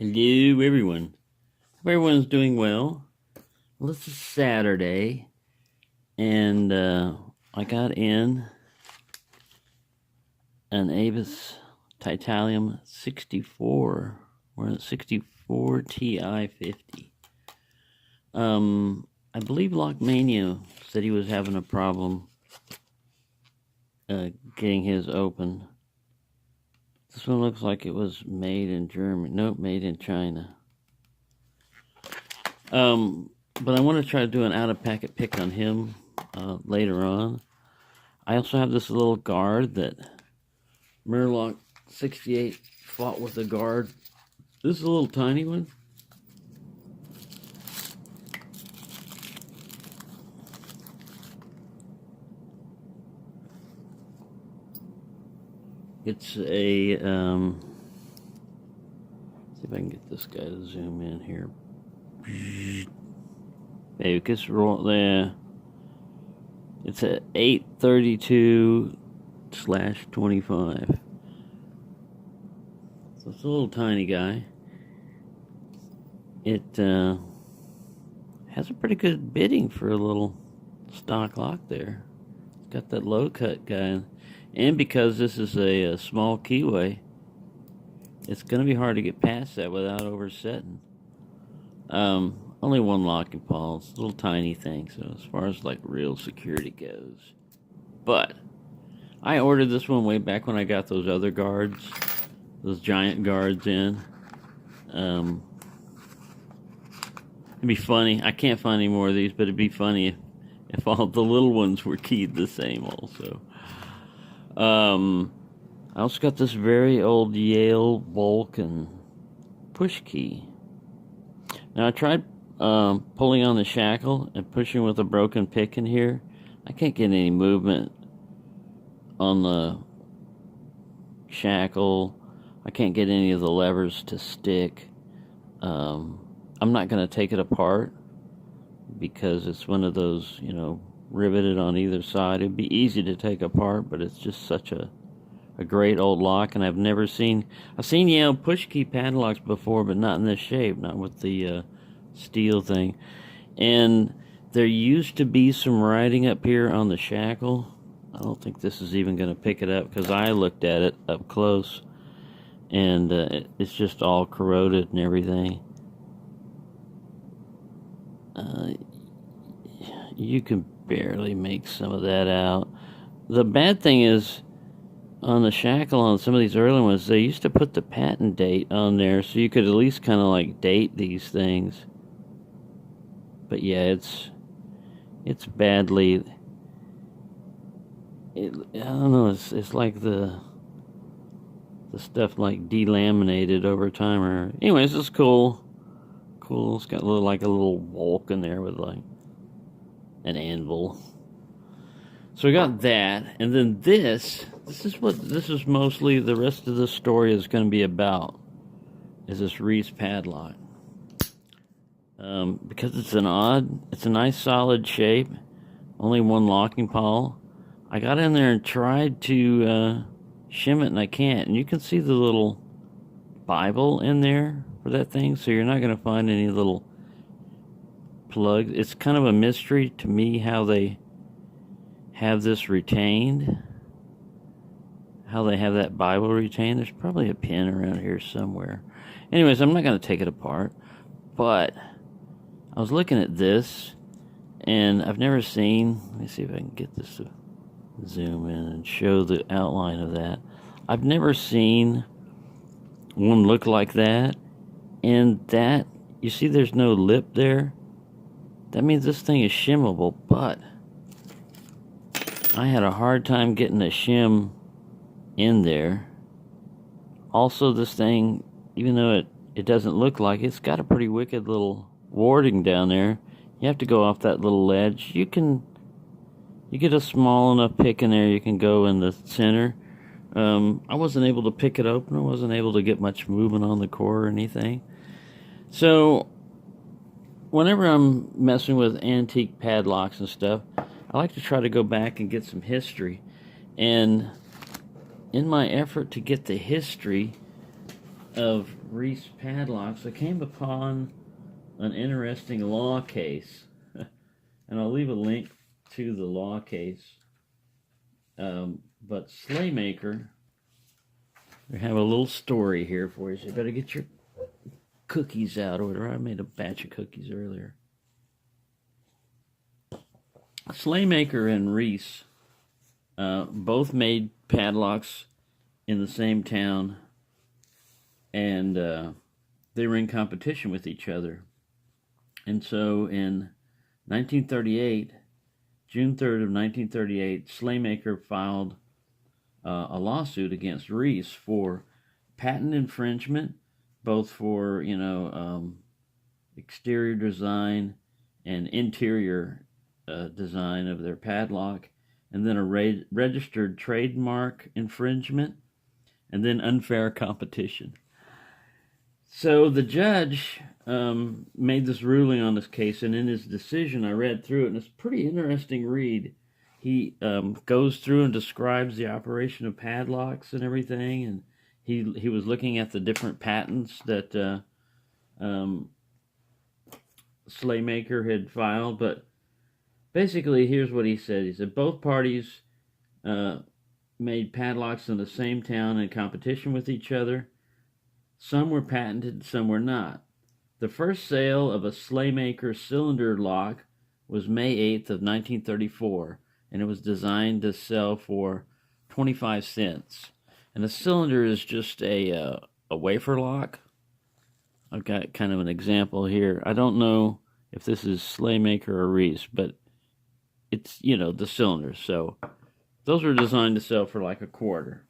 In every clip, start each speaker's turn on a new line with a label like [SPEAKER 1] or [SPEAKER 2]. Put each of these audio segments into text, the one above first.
[SPEAKER 1] Hello, everyone. Hope everyone's doing well. Well, this is Saturday, and I got in an Avis Titanium 64, or a 64 Ti 50. I believe Lockmania said he was having a problem getting his open. This one looks like it was made in Germany. Nope, made in China. But I want to try to do an out-of-packet pick on him later on. I also have this little guard that Murloc 68 fought with a guard. This is a little tiny one. It's a, see if I can get this guy to zoom in here. Hey, just roll there. It's a 832/25. So it's a little tiny guy. It has a pretty good bidding for a little stock lock there. It's got that low cut guy. And because this is a small keyway, it's going to be hard to get past that without oversetting. Only one locking pawl. It's a little tiny thing, so as far as like real security goes. But I ordered this one way back when I got those other guards, those giant guards in. It'd be funny. I can't find any more of these, but it'd be funny if all the little ones were keyed the same also. I also got this very old Yale Vulcan push key. Now I tried pulling on the shackle and pushing with a broken pick in here. I can't get any movement on the shackle. I can't get any of the levers to stick. I'm not going to take it apart because it's one of those, riveted on either side. It'd be easy to take apart, but it's just such a great old lock, and I've seen Yale push key padlocks before, but not in this shape, not with the steel thing. And there used to be some writing up here on the shackle. I don't think this is even going to pick it up because I looked at it up close, and it's just all corroded and everything. You can barely make some of that out. The bad thing is, on the shackle on some of these early ones, they used to put the patent date on there so you could at least kind of like date these things. But yeah, it's badly, I don't know, it's like the stuff like delaminated over time. Or anyways, it's cool. It's got a little Vulcan there with like an anvil. So we got that, and then this is mostly the rest of the story is going to be about, is this Reese padlock. Because it's a nice solid shape, only one locking pawl. I got in there and tried to shim it, and I can't. And you can see the little Bible in there for that thing, so you're not going to find any little plugs. It's kind of a mystery to me how they have this retained, how they have that Bible retained. There's probably a pin around here somewhere. Anyways, I'm not going to take it apart, but I was looking at this, and I've never seen, let me see if I can get this to zoom in and show the outline of that. I've never seen one look like that, and that, you see there's no lip there? That means this thing is shimmable, but I had a hard time getting a shim in there. Also, this thing, even though it doesn't look like it, it's got a pretty wicked little warding down there. You have to go off that little ledge. You get a small enough pick in there, you can go in the center. I wasn't able to pick it open. I wasn't able to get much movement on the core or anything. So whenever I'm messing with antique padlocks and stuff, I like to try to go back and get some history. And in my effort to get the history, of Reese padlocks, I came upon an interesting law case, and I'll leave a link to the law case. But Slaymaker, we have a little story here for you, so you better get your cookies out or whatever. I made a batch of cookies earlier. Slaymaker and Reese both made padlocks in the same town, and they were in competition with each other. And so in 1938, June 3rd of 1938, Slaymaker filed a lawsuit against Reese for patent infringement, both for, exterior design and interior design of their padlock, and then a registered trademark infringement, and then unfair competition. So the judge made this ruling on this case, and in his decision, I read through it, and it's a pretty interesting read. He goes through and describes the operation of padlocks and everything, and he was looking at the different patents that Slaymaker had filed. But basically, here's what he said. He said both parties made padlocks in the same town in competition with each other. Some were patented, some were not. The first sale of a Slaymaker cylinder lock was May 8th of 1934, and it was designed to sell for 25 cents. And a cylinder is just a wafer lock. I've got kind of an example here. I don't know if this is Slaymaker or Reese, but it's, the cylinders. So those were designed to sell for like a quarter.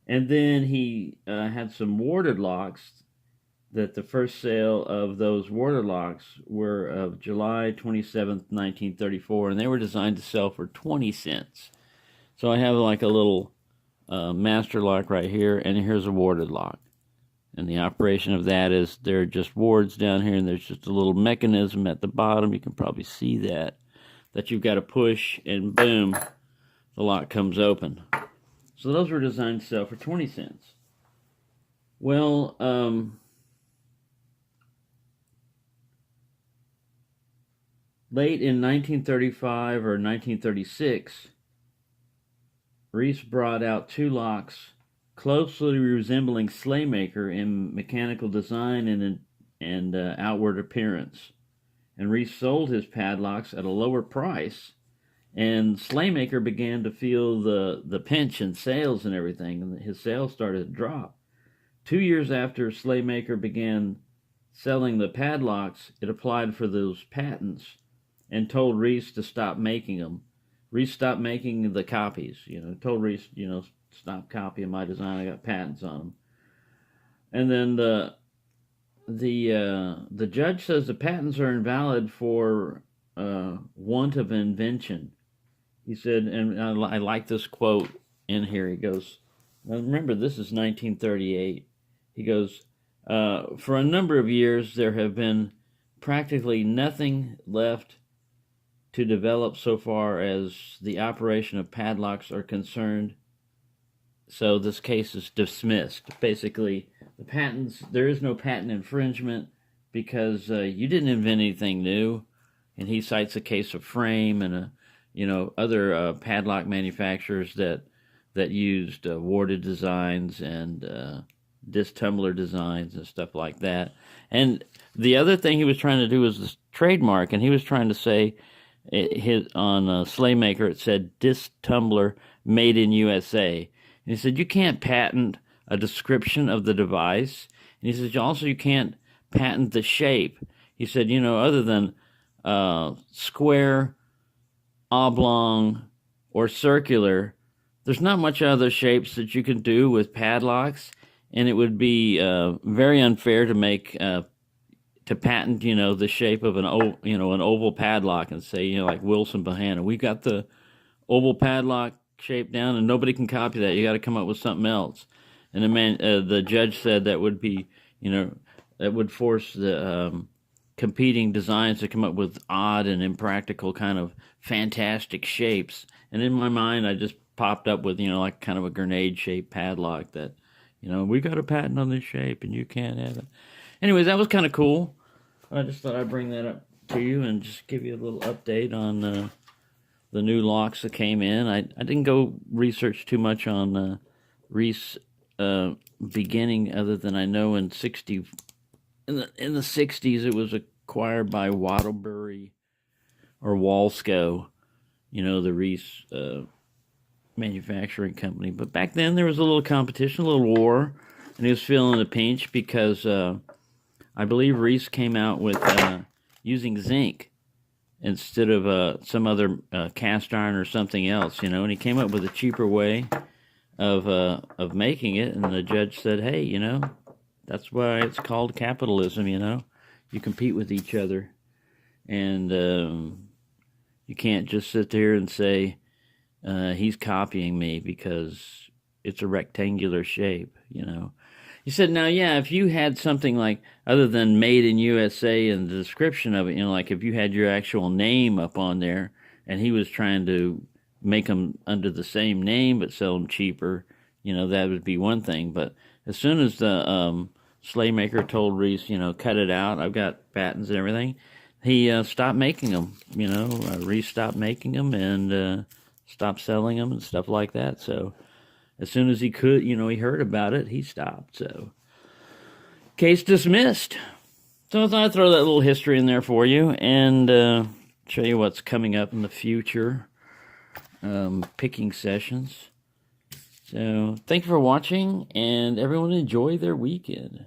[SPEAKER 1] And then he had some warded locks that the first sale of those warded locks were of July 27th, 1934, and they were designed to sell for 20 cents. So I have like a little master lock right here, and here's a warded lock. And the operation of that is there are just wards down here, and there's just a little mechanism at the bottom. You can probably see that you've got to push, and boom, the lock comes open. So those were designed to sell for 20 cents. Well, late in 1935 or 1936, Reese brought out two locks closely resembling Slaymaker in mechanical design and outward appearance. And Reese sold his padlocks at a lower price, and Slaymaker began to feel the pinch in sales and everything, and his sales started to drop. 2 years after Slaymaker began selling the padlocks, it applied for those patents and told Reese to stop making them. Reese stopped making the copies, told Reese, stop copying my design, I got patents on them. And then the judge says the patents are invalid for want of invention. He said, and I like this quote in here. He goes, now remember, this is 1938. He goes, for a number of years, there have been practically nothing left to develop so far as the operation of padlocks are concerned. So this case is dismissed. Basically, the patents, there is no patent infringement because you didn't invent anything new. And he cites a case of Frame and other padlock manufacturers that used warded designs and disc tumbler designs and stuff like that. And the other thing he was trying to do was this trademark, and he was trying to say on Slaymaker it said disc tumbler made in USA. And he said you can't patent a description of the device. And he says also you can't patent the shape. He said, other than square, oblong, or circular, there's not much other shapes that you can do with padlocks, and it would be very unfair to make to patent the shape of an oval padlock and say like Wilson Bahana, we got the oval padlock shape down and nobody can copy that. You got to come up with something else. And the judge said that would be that would force the competing designs to come up with odd and impractical kind of fantastic shapes. And in my mind, I just popped up with, like kind of a grenade-shaped padlock that, You know, we got a patent on this shape and you can't have it. Anyways, that was kind of cool. I just thought I'd bring that up to you and just give you a little update on the new locks that came in. I didn't go research too much on Reese beginning, other than I know in the 60s it was acquired by Wattlebury or Walsco, you know, the Reese manufacturing company. But back then there was a little competition, a little war, and he was feeling the pinch because I believe Reese came out with using zinc instead of some other cast iron or something else, you know, and he came up with a cheaper way of making it, and the judge said, hey, you know, that's why it's called capitalism, you know. You compete with each other, and you can't just sit there and say, he's copying me because it's a rectangular shape, you know. He said, now, yeah, if you had something like, other than made in USA and the description of it, you know, like if you had your actual name up on there and he was trying to make them under the same name but sell them cheaper, you know, that would be one thing. But as soon as the Slaymaker told Reese, you know, cut it out, I've got patents and everything, he stopped making them, you know. Reese stopped making them and stopped selling them and stuff like that. So as soon as he could, you know, he heard about it, he stopped. So, case dismissed. So I thought I'd throw that little history in there for you and show you what's coming up in the future picking sessions. So, thank you for watching, and everyone enjoy their weekend.